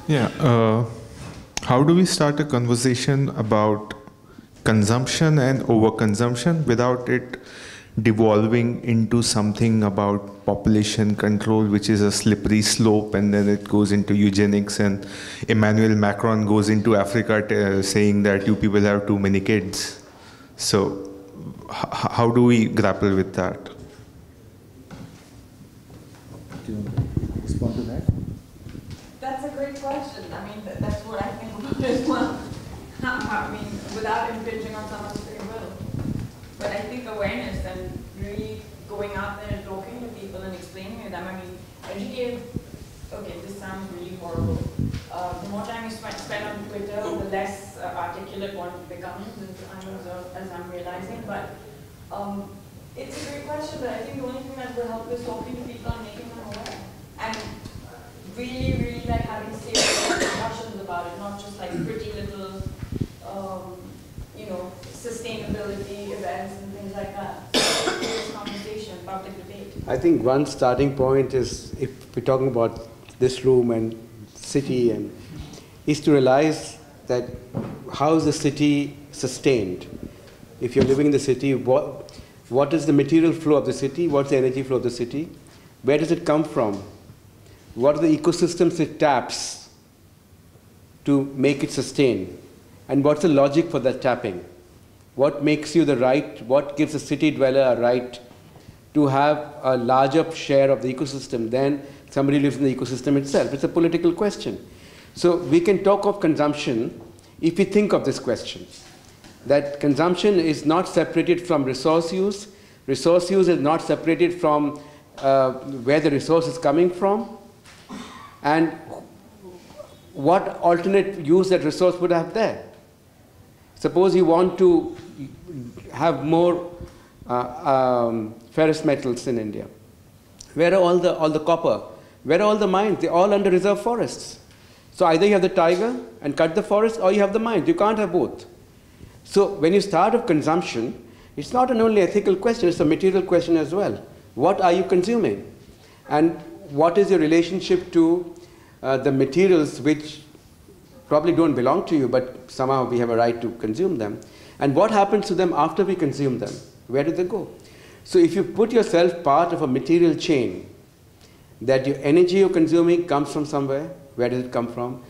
Yeah. How do we start a conversation about consumption and overconsumption without it devolving into something about population control, which is a slippery slope, and then it goes into eugenics, and Emmanuel Macron goes into Africa saying that you people have too many kids. So how do we grapple with that? Do you want to respond to that? That's a great question. I mean, that's what I think about as well. I mean, without impinging on someone's free will. But I think awareness and really going out there and talking to people and explaining to them. I mean, educate, okay, this sounds really horrible. The more time you spend on Twitter, the less articulate one becomes, as I'm realizing. But it's a great question, but I think the only thing that will help is talking to people and making them aware. And really like having serious discussions about it, not just like pretty little, sustainability events and things like that. Serious conversation, public debate. I think one starting point is, if we're talking about this room and city, is to realize that how is the city sustained? If you're living in the city, what is the material flow of the city? What's the energy flow of the city? Where does it come from? What are the ecosystems it taps to make it sustain? And what's the logic for that tapping? What makes you the right, what gives a city dweller a right to have a larger share of the ecosystem than somebody who lives in the ecosystem itself? It's a political question. So we can talk of consumption if we think of this question, that consumption is not separated from resource use. Resource use is not separated from where the resource is coming from, and what alternate use that resource would have there. Suppose you want to have more ferrous metals in India. Where are all the copper? Where are all the mines? They're all under reserve forests. So either you have the tiger and cut the forest, or you have the mines. You can't have both. So when you start with consumption, it's not an only ethical question, it's a material question as well. What are you consuming? And what is your relationship to the materials which probably don't belong to you, but somehow we have a right to consume them? And what happens to them after we consume them? Where do they go? So if you put yourself part of a material chain, that your energy you're consuming comes from somewhere, where does it come from?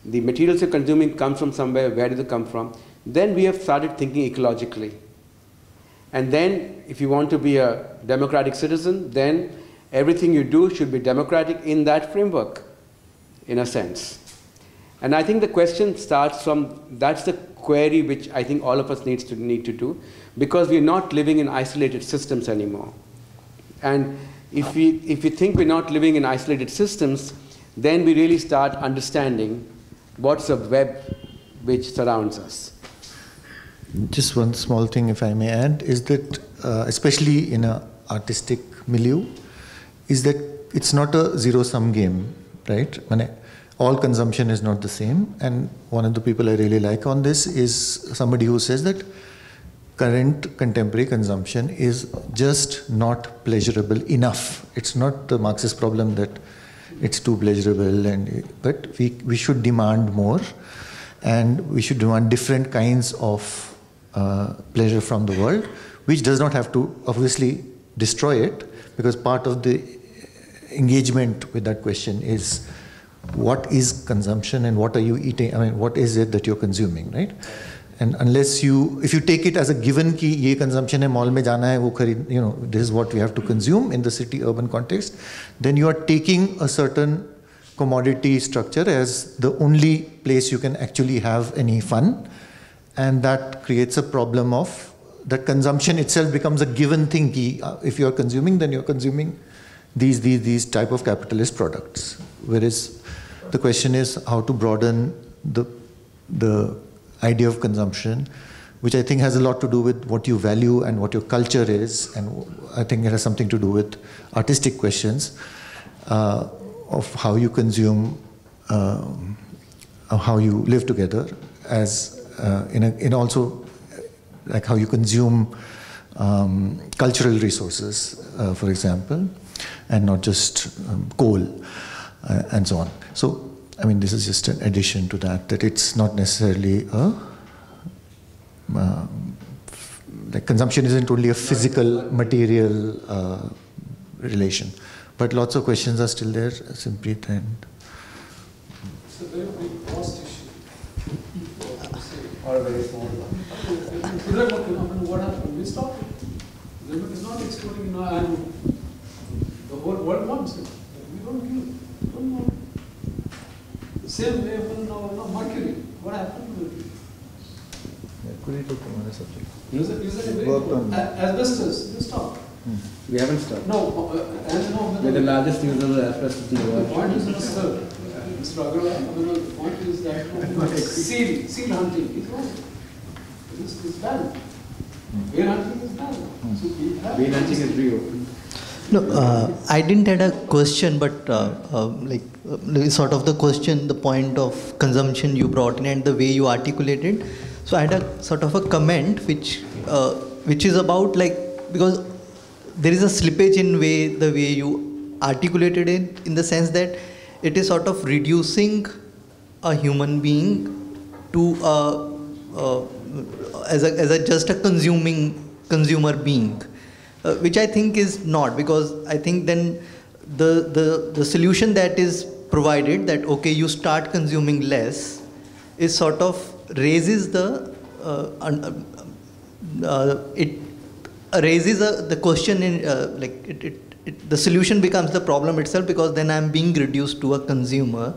The materials you're consuming comes from somewhere, where does it come from? Then we have started thinking ecologically. And then if you want to be a democratic citizen, then everything you do should be democratic in that framework, in a sense. And I think the question starts from, that's the query which I think all of us need to do, because we're not living in isolated systems anymore. And if we think we're not living in isolated systems, then we really start understanding what's the web which surrounds us. Just one small thing, if I may add, is that especially in an artistic milieu, is that it's not a zero-sum game, right? All consumption is not the same. And one of the people I really like on this is somebody who says that current contemporary consumption is just not pleasurable enough. It's not the Marxist problem that it's too pleasurable, but we should demand more, and we should demand different kinds of pleasure from the world, which does not have to obviously destroy it, because part of the engagement with that question is what is consumption and what are you eating? I mean, what is it that you're consuming, right? And if you take it as a given ki ye consumption hai, mall mein jana hai, wo kharid, this is what we have to consume in the city-urban context, then you are taking a certain commodity structure as the only place you can actually have any fun, and that creates a problem of that consumption itself becomes a given thing. Ki, if you are consuming, then you are consuming these type of capitalist products. Whereas the question is how to broaden the idea of consumption, which I think has a lot to do with what you value and what your culture is, and I think it has something to do with artistic questions of how you consume, how you live together, as in also like how you consume cultural resources, for example, and not just coal and so on. So I mean, this is just an addition to that, that it's not necessarily a, like consumption isn't only a physical, material relation, but lots of questions are still there, Simpreet, and... It's a very big cost issue. Or a very small one. Today, what happened? We stopped it. It's not exploding now, and the whole world wants it. We don't give it. Don't want it. The same way when now Mercury. What happened to Mercury? Could you talk on another subject? Is it asbestos? We stopped. We haven't stopped. No, We're the largest user of asbestos in the the world. point is, Mr. Agarwal, the point is that seal hunting is wrong. It's banned. Whale hunting is banned. So we have Whale hunting is reopened. No, I didn't had a question, but sort of the question, the point of consumption you brought in and the way you articulated. So I had a sort of a comment which is about because there is a slippage in the way you articulated it, in the sense that it is sort of reducing a human being to just a consumer being, which I think is not, because I think then the solution that is provided, that okay, you start consuming less, is sort of raises the it raises the question in the solution becomes the problem itself, because then I'm being reduced to a consumer,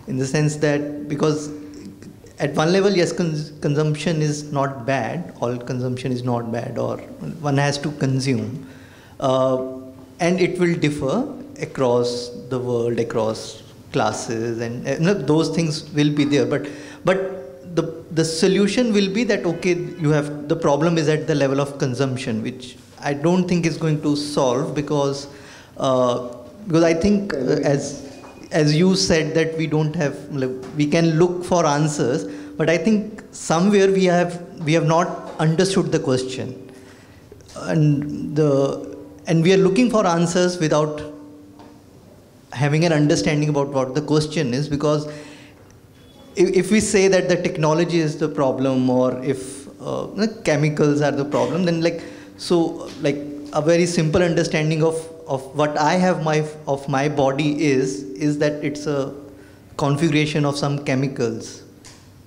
in the sense that, because at one level, yes, consumption is not bad, all consumption is not bad, or one has to consume, and it will differ across the world, across classes, and those things will be there, but the solution will be that okay, you have, the problem is at the level of consumption, which I don't think is going to solve, because I think as you said that we don't have, we can look for answers, but I think somewhere we have not understood the question, and we are looking for answers without having an understanding about what the question is, because if we say that the technology is the problem, or if chemicals are the problem, then a very simple understanding of what I have of my body is that it's a configuration of some chemicals.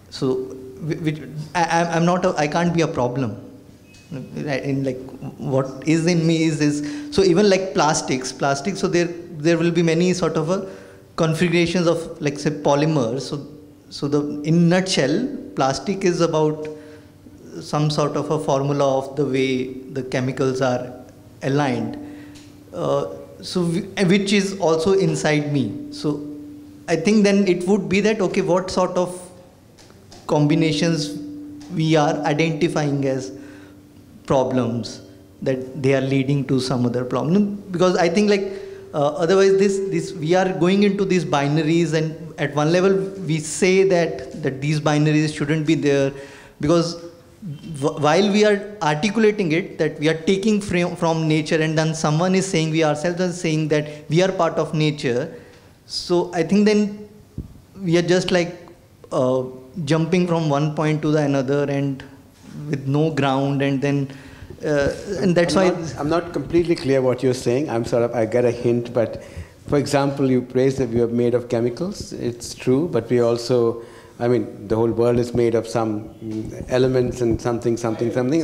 So which I can't be a problem. In what is in me is so even like plastics. So there will be many sort of a configurations of say polymers. So in nutshell, plastic is about some sort of a formula of the way the chemicals are aligned, which is also inside me. So I think then it would be that okay, what sort of combinations we are identifying as problems, that they are leading to some other problem, because I think otherwise this we are going into these binaries, and at one level we say that these binaries shouldn't be there, because while we are articulating it, that we are taking from nature, and then someone is saying, we ourselves are saying that we are part of nature. So I think then we are just jumping from one point to the another, and with no ground, and then and that's I'm not completely clear what you're saying. I get a hint, but for example, you praise that we are made of chemicals. It's true, but we also, the whole world is made of some elements and something.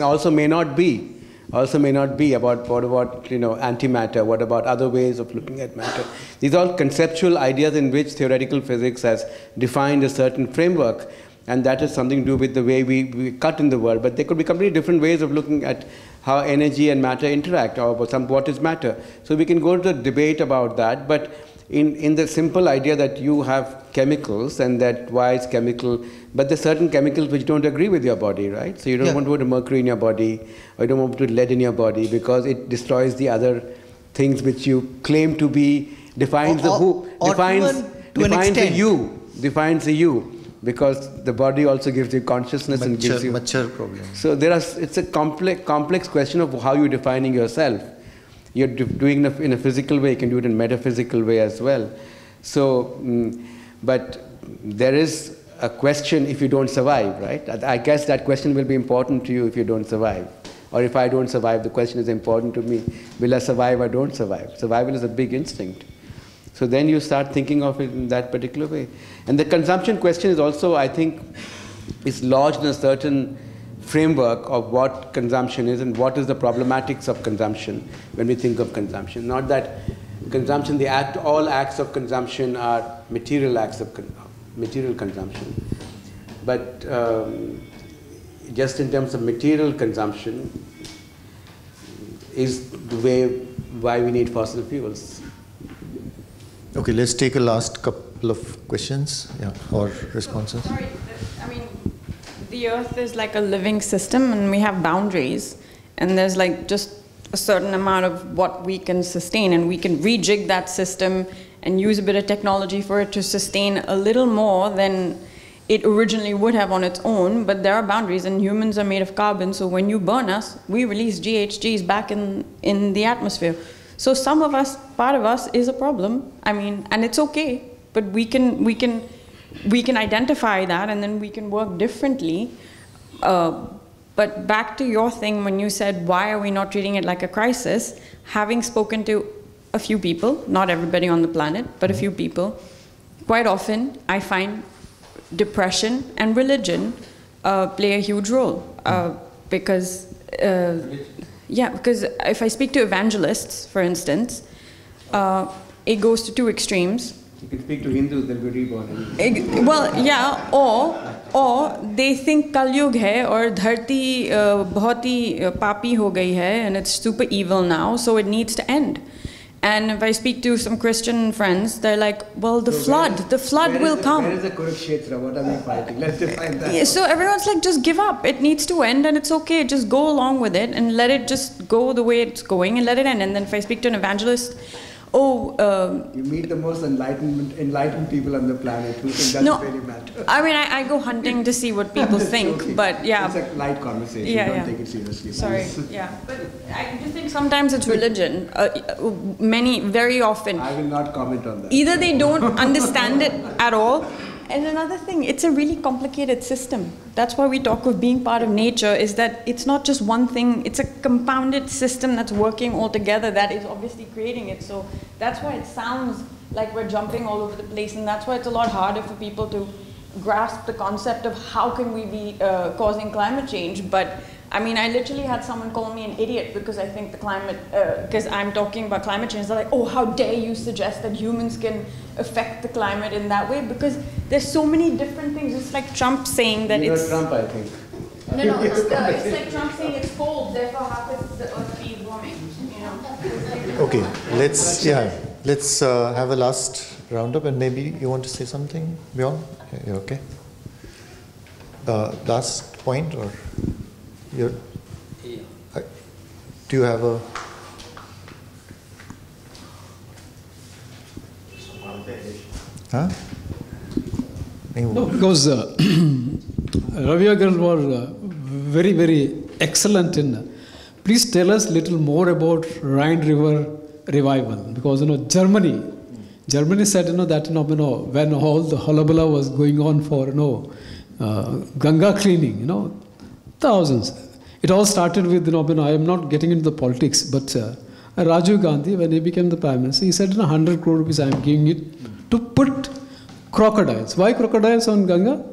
Also may not be. About what about antimatter? What about other ways of looking at matter? These are all conceptual ideas in which theoretical physics has defined a certain framework, and that has something to do with the way we cut in the world. But there could be completely different ways of looking at how energy and matter interact, or what is matter. So we can go to the debate about that, but in the simple idea that you have chemicals, and that why it's chemical, but there's certain chemicals which don't agree with your body, right? So you don't want to put mercury in your body, or you don't want to put lead in your body, because it destroys the other things which you claim to be, defines the you. Because the body also gives you consciousness and gives you mature problem. So it's a complex question of how you're defining yourself. You're doing it in a physical way, you can do it in a metaphysical way as well. So, But there is a question if you don't survive, right? I guess that question will be important to you if you don't survive. Or if I don't survive, the question is important to me. Will I survive or don't survive? Survival is a big instinct. So then you start thinking of it in that particular way. And the consumption question is also, I think, is lodged in a certain framework of what consumption is and what is the problematics of consumption when we think of consumption. Not that consumption, all acts of consumption are material acts of material consumption. But just in terms of material consumption is the way why we need fossil fuels. Okay, let's take a last couple of questions, or responses. Sorry, I mean, the Earth is like a living system, and we have boundaries, and there's like just a certain amount of what we can sustain, and we can rejig that system and use a bit of technology for it to sustain a little more than it originally would have on its own. But there are boundaries, and humans are made of carbon, so when you burn us, we release GHGs back in the atmosphere. So some of us, part of us is a problem. I mean, and it's okay, but we can identify that, and then we can work differently. But back to your thing when you said, why are we not treating it like a crisis? Having spoken to a few people, not everybody on the planet, but a few people, quite often I find depression and religion play a huge role. Because if I speak to evangelists, for instance, it goes to two extremes. You can speak to Hindus, they'll be reborn. Well, yeah, or they think Kalyug hai or dharti bahut hi papi ho gayi hai and it's super evil now, so it needs to end. And if I speak to some Christian friends, they're like, well, the flood will come. Where is the Kurukshetra? What are we fighting? Let's define that. Yeah, so everyone's like, just give up. It needs to end and it's okay. Just go along with it and let it just go the way it's going and let it end. And then if I speak to an evangelist, you meet the most enlightened people on the planet who think doesn't really matter. I mean, I go hunting to see what people think, okay. But yeah. It's a light conversation, don't take it seriously. Sorry, yeah. But I just think sometimes it's religion. Very often. I will not comment on that. Either they don't understand it at all. And another thing, it's a really complicated system. That's why we talk of being part of nature, is that it's not just one thing, it's a compounded system that's working all together that is obviously creating it. So that's why it sounds like we're jumping all over the place, and that's why it's a lot harder for people to grasp the concept of how can we be causing climate change. But I mean, I literally had someone call me an idiot because I think the climate, because I'm talking about climate change. They're like, oh, how dare you suggest that humans can affect the climate in that way? Because there's so many different things. It's like Trump saying that it's... Trump, I think. No, it's like Trump saying it's cold, therefore how could the earth be warming, you know? Okay, let's have a last roundup, and maybe you want to say something, Bjorn? Yeah, okay. Last point, or... do you have a... Huh? No, because Ravi Agarwal was very, very excellent in... Please tell us a little more about Rhine River revival, because Germany said that when all the hullabaloo was going on for Ganga cleaning, thousands. It all started with, I am not getting into the politics, but Rajiv Gandhi, when he became the Prime Minister, he said, 100 crore rupees I am giving it to put crocodiles. Why crocodiles on Ganga?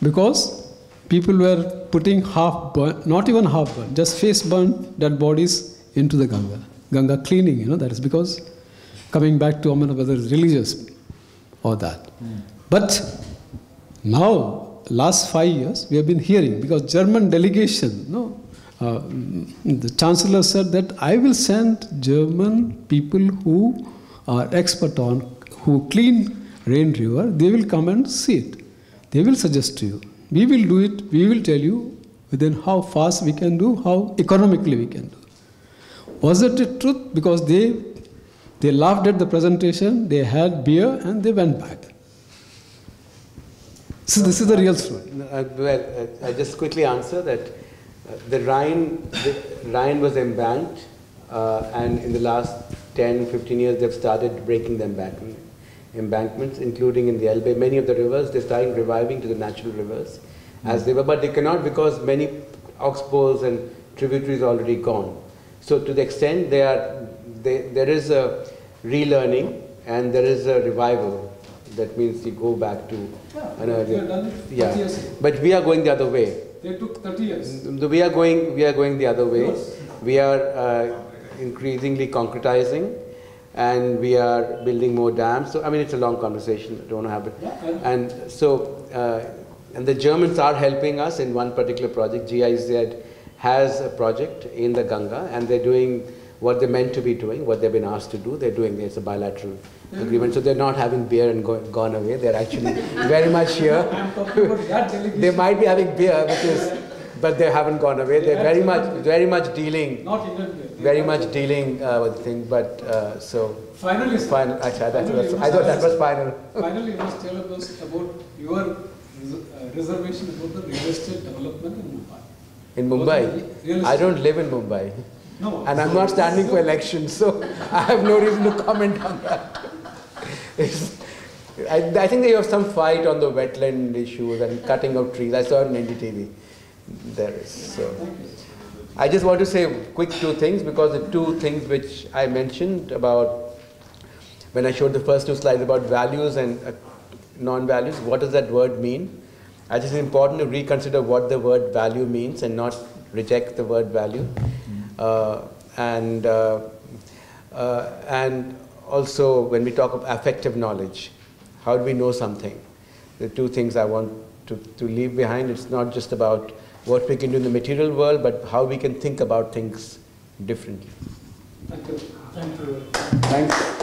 Because people were putting half-burnt, not even half-burnt, just face-burnt dead bodies into the Ganga. Ganga cleaning, that is because coming back to whether it's religious or that. But now, last 5 years, we have been hearing, because German delegation, the Chancellor said that I will send German people who are expert on, who clean Rhine River, they will come and see it. They will suggest to you. We will do it, we will tell you within how fast we can do, how economically we can do. Was it the truth? Because they laughed at the presentation, they had beer and they went back. So this is the real story. Well, I just quickly answer that the Rhine was embanked, and in the last 10, 15 years they've started breaking them back. embankments, including in the Elbe. Many of the rivers, they're starting reviving to the natural rivers as they were, but they cannot because many oxbows and tributaries are already gone. So to the extent there is a relearning and there is a revival. That means you go back to an earlier. Yeah, but we are going the other way. They took 30 years. We are going the other way. Yes. We are increasingly concretizing, and we are building more dams. So I mean, it's a long conversation. I don't want to have it. Yeah, and so, and the Germans are helping us in one particular project. GIZ has a project in the Ganga, and they're doing what they're meant to be doing, what they've been asked to do. They're doing this, a bilateral agreement. So they're not having beer and gone away. They're actually very much here. I'm talking about that delegation. They might be having beer, but they haven't gone away. They're very much dealing. Not Indian beer. Very much dealing with things. But so. Finally, sir. Final. I thought that was final. Finally, you must tell us about your reservation about the real estate development in Mumbai. In Mumbai, I don't live in Mumbai. No. And I'm not standing for election, so I have no reason to comment on that. I think they have some fight on the wetland issues and cutting of trees. I saw it on NDTV. There is. So I just want to say quick two things, because the two things which I mentioned about when I showed the first two slides about values and non-values, what does that word mean? I think it's important to reconsider what the word value means and not reject the word value. And also when we talk of affective knowledge, how do we know something? The two things I want to leave behind, it's not just about what we can do in the material world, but how we can think about things differently. Thank you. Thank you. Thanks.